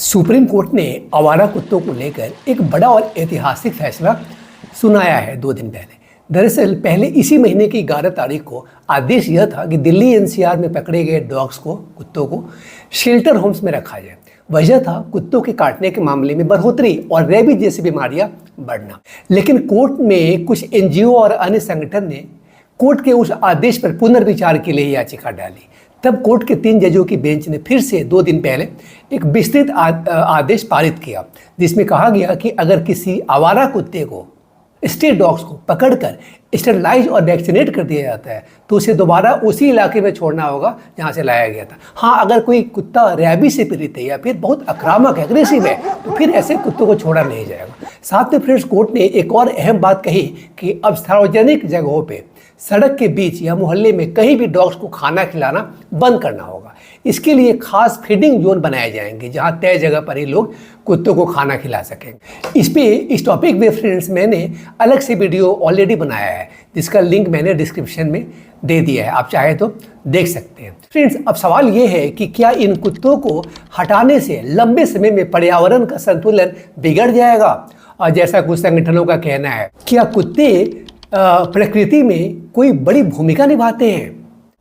Supreme court ने आवारा कुत्तों को लेकर एक बड़ा और ऐतिहासिक फैसला सुनाया है 2 दिन पहले। दरअसल पहले इसी महीने की 11 तारीख को आदेश यह था कि दिल्ली एनसीआर में पकड़े गए कुत्तों को शेल्टर होम्स में रखा जाए। वजह था कुत्तों के काटने के मामले में बढ़ोतरी और रेबीज जैसी बीमारियां बढ़ना। लेकिन कोर्ट में कुछ एनजीओ और अन्य संगठन ने कोर्ट के उस आदेश पर पुनर्विचार के लिए याचिका डाली। तब कोर्ट के 3 जजों की बेंच ने फिर से 2 दिन पहले एक विस्तृत आदेश पारित किया, जिसमें कहा गया कि अगर किसी आवारा कुत्ते को स्ट्रीट डॉग्स को पकड़कर स्टेरलाइज और वैक्सीनेट कर दिया जाता है तो उसे दोबारा उसी इलाके में छोड़ना होगा जहां से लाया गया था। हाँ, अगर कोई कुत्ता रेबीज से पीड़ित है या फिर बहुत आक्रामक है, एग्रेसिव है, तो फिर ऐसे कुत्तों को छोड़ा नहीं जाएगा। साथ में फ्रेंड्स, कोर्ट ने एक और अहम बात कही कि अब सार्वजनिक जगहों पे, सड़क के बीच या मोहल्ले में कहीं भी डॉग्स को खाना खिलाना बंद करना होगा। इसके लिए खास फीडिंग जोन बनाए जाएंगे जहां तय जगह पर ही लोग कुत्तों को खाना खिला सकेंगे। इस टॉपिक में फ्रेंड्स मैंने अलग से वीडियो ऑलरेडी बनाया है, जिसका लिंक मैंने डिस्क्रिप्शन में दे दिया है, आप चाहे तो देख सकते हैं। फ्रेंड्स, अब सवाल ये है कि क्या इन कुत्तों को हटाने से लंबे समय में पर्यावरण का संतुलन बिगड़ जाएगा? और जैसा कुछ संगठनों का कहना है, क्या कुत्ते प्रकृति में कोई बड़ी भूमिका निभाते हैं?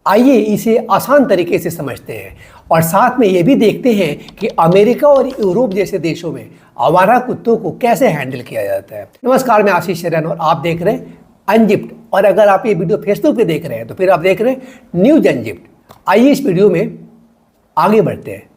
आइए इसे आसान तरीके से समझते हैं और साथ में ये भी देखते हैं कि अमेरिका और यूरोप जैसे देशों में आवारा कुत्तों को कैसे हैंडल किया जाता है। नमस्कार, मैं आशीष शरण और आप देख रहे हैं अनजिप्ट। और अगर आप ये वीडियो फेसबुक पे देख रहे हैं तो फिर आप देख रहे हैं न्यूज अनजिप्ट। आइए इस वीडियो में आगे बढ़ते हैं।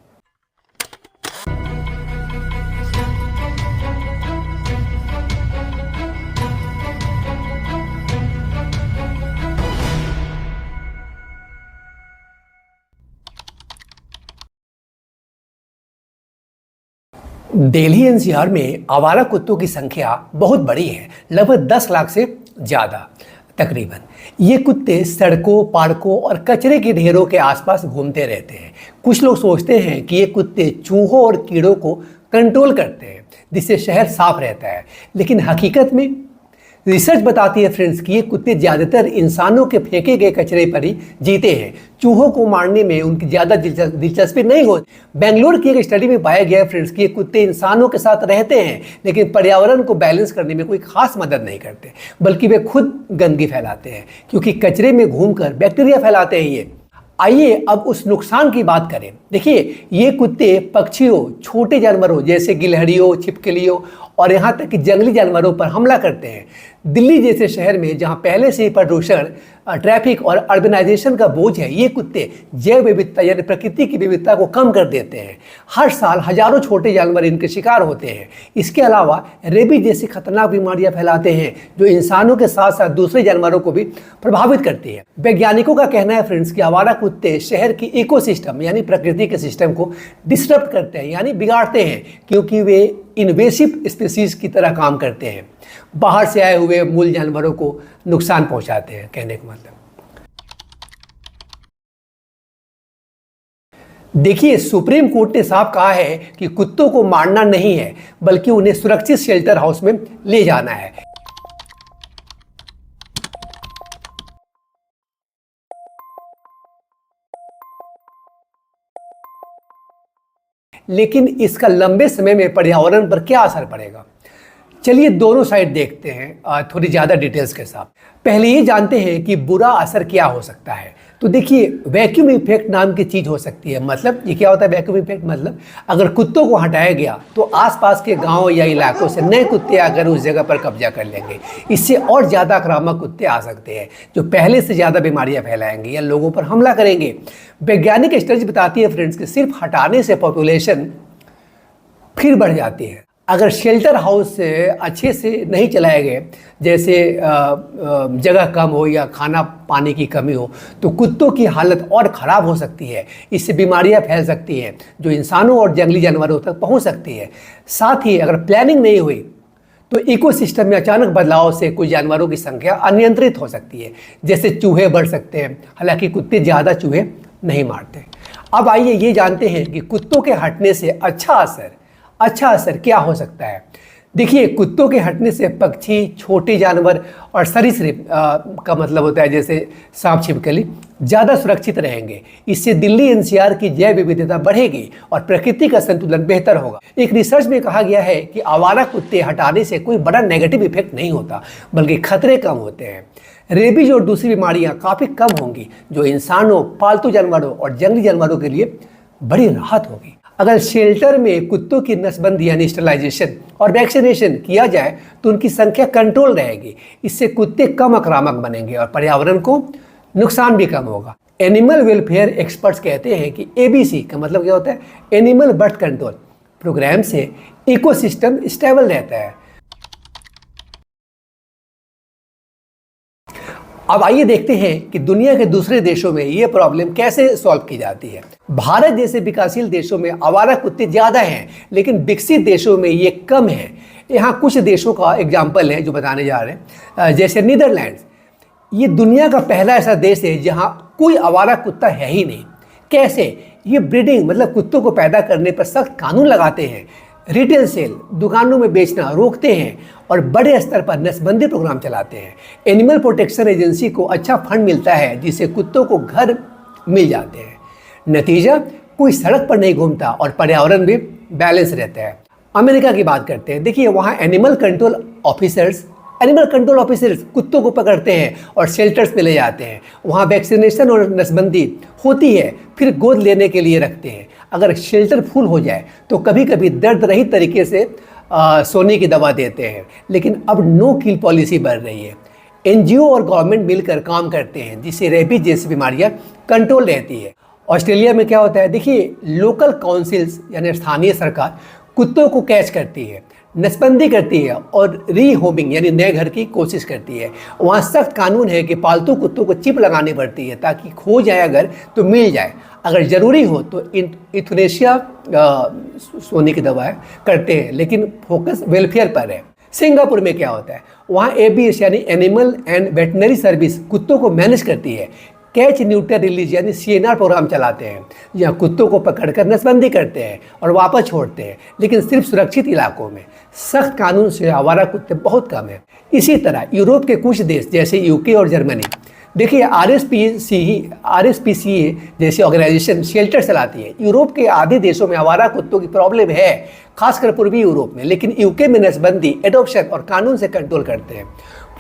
दिल्ली एनसीआर में आवारा कुत्तों की संख्या बहुत बड़ी है, लगभग 10 लाख से ज़्यादा तकरीबन। ये कुत्ते सड़कों, पार्कों और कचरे के ढेरों के आसपास घूमते रहते हैं। कुछ लोग सोचते हैं कि ये कुत्ते चूहों और कीड़ों को कंट्रोल करते हैं, जिससे शहर साफ रहता है। लेकिन हकीकत में रिसर्च बताती है फ्रेंड्स कि ये कुत्ते ज़्यादातर इंसानों के फेंके गए कचरे पर ही जीते हैं। चूहों को मारने में उनकी ज़्यादा दिलचस्पी नहीं होती। बेंगलोर की एक स्टडी में पाया गया फ्रेंड्स कि ये कुत्ते इंसानों के साथ रहते हैं, लेकिन पर्यावरण को बैलेंस करने में कोई खास मदद नहीं करते, बल्कि वे खुद गंदगी फैलाते हैं, क्योंकि कचरे में घूमकर बैक्टीरिया फैलाते हैं ये। आइए अब उस नुकसान की बात करें। देखिए, ये कुत्ते पक्षियों, छोटे जानवरों जैसे गिलहरियों, छिपकलियों और यहाँ तक कि जंगली जानवरों पर हमला करते हैं। दिल्ली जैसे शहर में जहाँ पहले से ही प्रदूषण, ट्रैफिक और अर्बनाइजेशन का बोझ है, ये कुत्ते जैव विविधता यानी प्रकृति की विविधता को कम कर देते हैं। हर साल हजारों छोटे जानवर इनके शिकार होते हैं। इसके अलावा रेबीज जैसी खतरनाक बीमारियां फैलाते हैं, जो इंसानों के साथ साथ दूसरे जानवरों को भी प्रभावित करती है। वैज्ञानिकों का कहना है फ्रेंड्स कि आवारा कुत्ते शहर की इकोसिस्टम यानी प्रकृति के सिस्टम को डिस्टर्ब करते हैं, यानी बिगाड़ते हैं, क्योंकि वे इन्वेसिव स्पीसीज की तरह काम करते हैं। बाहर से आए हुए मूल जानवरों को नुकसान पहुंचाते हैं, कहने का मतलब। देखिए, सुप्रीम कोर्ट ने साफ कहा है कि कुत्तों को मारना नहीं है, बल्कि उन्हें सुरक्षित शेल्टर हाउस में ले जाना है। लेकिन इसका लंबे समय में पर्यावरण पर क्या असर पड़ेगा? चलिए दोनों साइड देखते हैं थोड़ी ज़्यादा डिटेल्स के साथ। पहले ये जानते हैं कि बुरा असर क्या हो सकता है। तो देखिए, वैक्यूम इफेक्ट नाम की चीज़ हो सकती है। मतलब ये क्या होता है वैक्यूम इफेक्ट? मतलब अगर कुत्तों को हटाया गया तो आसपास के गांव या इलाकों से नए कुत्ते आकर उस जगह पर कब्जा कर लेंगे। इससे और ज़्यादा आक्रामक कुत्ते आ सकते हैं, जो पहले से ज़्यादा बीमारियां फैलाएंगे या लोगों पर हमला करेंगे। वैज्ञानिक स्टडी बताती है फ्रेंड्स कि सिर्फ हटाने से पॉपुलेशन फिर बढ़ जाती है। अगर शेल्टर हाउस अच्छे से नहीं चलाए गए, जैसे जगह कम हो या खाना पानी की कमी हो, तो कुत्तों की हालत और ख़राब हो सकती है। इससे बीमारियां फैल सकती हैं, जो इंसानों और जंगली जानवरों तक पहुंच सकती है। साथ ही अगर प्लानिंग नहीं हुई तो इकोसिस्टम में अचानक बदलाव से कुछ जानवरों की संख्या अनियंत्रित हो सकती है, जैसे चूहे बढ़ सकते हैं। हालांकि कुत्ते ज़्यादा चूहे नहीं मारते। अब आइए ये जानते हैं कि कुत्तों के हटने से अच्छा असर क्या हो सकता है। देखिए, कुत्तों के हटने से पक्षी, छोटे जानवर और सरीसृप का मतलब होता है जैसे सांप, छिपकली, ज़्यादा सुरक्षित रहेंगे। इससे दिल्ली एनसीआर की जैव विविधता बढ़ेगी और प्रकृति का संतुलन बेहतर होगा। एक रिसर्च में कहा गया है कि आवारा कुत्ते हटाने से कोई बड़ा नेगेटिव इफेक्ट नहीं होता, बल्कि खतरे कम होते हैं। रेबीज और दूसरी बीमारियां काफ़ी कम होंगी, जो इंसानों, पालतू जानवरों और जंगली जानवरों के लिए बड़ी राहत होगी। अगर शेल्टर में कुत्तों की नसबंदी यानी स्टरलाइजेशन और वैक्सीनेशन किया जाए तो उनकी संख्या कंट्रोल रहेगी। इससे कुत्ते कम आक्रामक बनेंगे और पर्यावरण को नुकसान भी कम होगा। एनिमल वेलफेयर एक्सपर्ट्स कहते हैं कि एबीसी का मतलब क्या होता है, एनिमल बर्थ कंट्रोल प्रोग्राम से इकोसिस्टम स्टेबल रहता है। अब आइए देखते हैं कि दुनिया के दूसरे देशों में ये प्रॉब्लम कैसे सॉल्व की जाती है। भारत जैसे विकासशील देशों में आवारा कुत्ते ज़्यादा हैं, लेकिन विकसित देशों में ये कम है। यहाँ कुछ देशों का एग्जाम्पल है जो बताने जा रहे हैं, जैसे नीदरलैंड्स। ये दुनिया का पहला ऐसा देश है जहाँ कोई आवारा कुत्ता है ही नहीं। कैसे? ये ब्रीडिंग मतलब कुत्तों को पैदा करने पर सख्त कानून लगाते हैं, रिटेल सेल दुकानों में बेचना रोकते हैं और बड़े स्तर पर नसबंदी प्रोग्राम चलाते हैं। एनिमल प्रोटेक्शन एजेंसी को अच्छा फंड मिलता है, जिससे कुत्तों को घर मिल जाते हैं। नतीजा, कोई सड़क पर नहीं घूमता और पर्यावरण भी बैलेंस रहता है। अमेरिका की बात करते हैं। देखिए, वहाँ एनिमल कंट्रोल ऑफिसर्स कुत्तों को पकड़ते हैं और शेल्टर्स में ले जाते हैं। वहाँ वैक्सीनेशन और नसबंदी होती है, फिर गोद लेने के लिए रखते हैं। अगर शेल्टर फुल हो जाए तो कभी कभी दर्द रहित तरीके से सोने की दवा देते हैं। लेकिन अब नो किल पॉलिसी बढ़ रही है। एनजीओ और गवर्नमेंट मिलकर काम करते हैं, जिससे रेबीज जैसी बीमारियां कंट्रोल रहती है। ऑस्ट्रेलिया में क्या होता है, देखिए, लोकल काउंसिल्स यानी स्थानीय सरकार कुत्तों को कैच करती है, नसबंदी करती है और रीहोमिंग यानी नए घर की कोशिश करती है। वहाँ सख्त कानून है कि पालतू कुत्तों को चिप लगानी पड़ती है ताकि खो जाए अगर तो मिल जाए। अगर ज़रूरी हो तो यूथनेशिया सोने की दवा करते हैं, लेकिन फोकस वेलफेयर पर है। सिंगापुर में क्या होता है, वहाँ एबीएस यानी एनिमल एंड वेटनरी सर्विस कुत्तों को मैनेज करती है। कैच न्यूटर रिलीज यानी सीएनआर प्रोग्राम चलाते हैं, जहाँ कुत्तों को पकड़कर नसबंदी करते हैं और वापस छोड़ते हैं, लेकिन सिर्फ सुरक्षित इलाकों में। सख्त कानून से आवारा कुत्ते बहुत कम हैं। इसी तरह यूरोप के कुछ देश जैसे यूके और जर्मनी, देखिए, आरएसपीसीए जैसी ऑर्गेनाइजेशन शेल्टर चलाती है। यूरोप के आधे देशों में आवारा कुत्तों की प्रॉब्लम है, खासकर पूर्वी यूरोप में, लेकिन यूके में नसबंदी, एडॉप्शन और कानून से कंट्रोल करते हैं।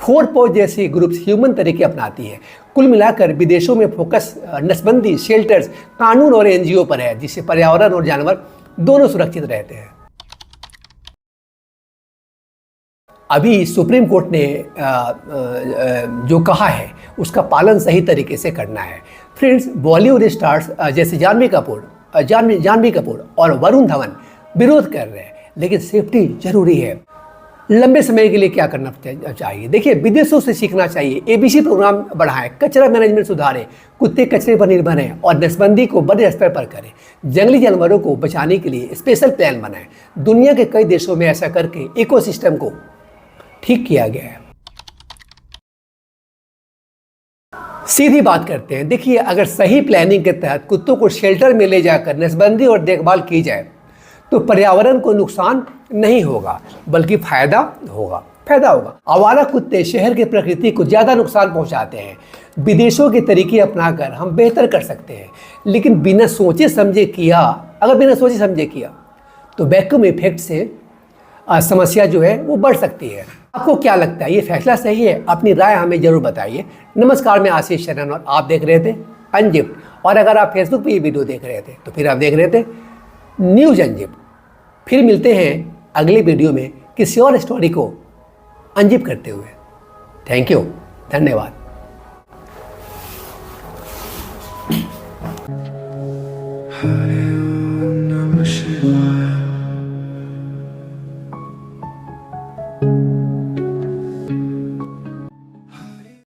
4 पॉज जैसी ग्रुप्स ह्यूमन तरीके अपनाती है। कुल मिलाकर विदेशों में फोकस नसबंदी, शेल्टर्स, कानून और एनजीओ पर है, जिससे पर्यावरण और जानवर दोनों सुरक्षित रहते हैं। अभी सुप्रीम कोर्ट ने जो कहा है उसका पालन सही तरीके से करना है। फ्रेंड्स, बॉलीवुड स्टार्स जैसे जानवी कपूर और वरुण धवन विरोध कर रहे हैं, लेकिन सेफ्टी जरूरी है। लंबे समय के लिए क्या करना चाहिए, देखिए, विदेशों से सीखना चाहिए। एबीसी प्रोग्राम बढ़ाएं, कचरा मैनेजमेंट सुधारें, कुत्ते कचरे पर निर्भर हैं और नसबंदी को बड़े स्तर पर करें। जंगली जानवरों को बचाने के लिए स्पेशल प्लान बनाएं। दुनिया के कई देशों में ऐसा करके इकोसिस्टम को ठीक किया गया है। सीधी बात करते हैं। देखिए, अगर सही प्लानिंग के तहत कुत्तों को शेल्टर में ले जाकर नसबंदी और देखभाल की जाए तो पर्यावरण को नुकसान नहीं होगा, बल्कि फायदा होगा। आवारा कुत्ते शहर की प्रकृति को ज़्यादा नुकसान पहुंचाते हैं। विदेशों के तरीके अपनाकर हम बेहतर कर सकते हैं, लेकिन अगर बिना सोचे समझे किया तो वैक्यूम इफेक्ट से समस्या जो है वो बढ़ सकती है। आपको क्या लगता है, ये फैसला सही है? अपनी राय हमें जरूर बताइए। नमस्कार, मैं आशीष शरण और आप देख रहे थे अनजिप्ड। और अगर आप फेसबुक पे ये वीडियो देख रहे थे तो फिर आप देख रहे थे न्यूज़ अनजिप्ड। फिर मिलते हैं अगले वीडियो में किसी और स्टोरी को अनजिप करते हुए। थैंक यू, धन्यवाद।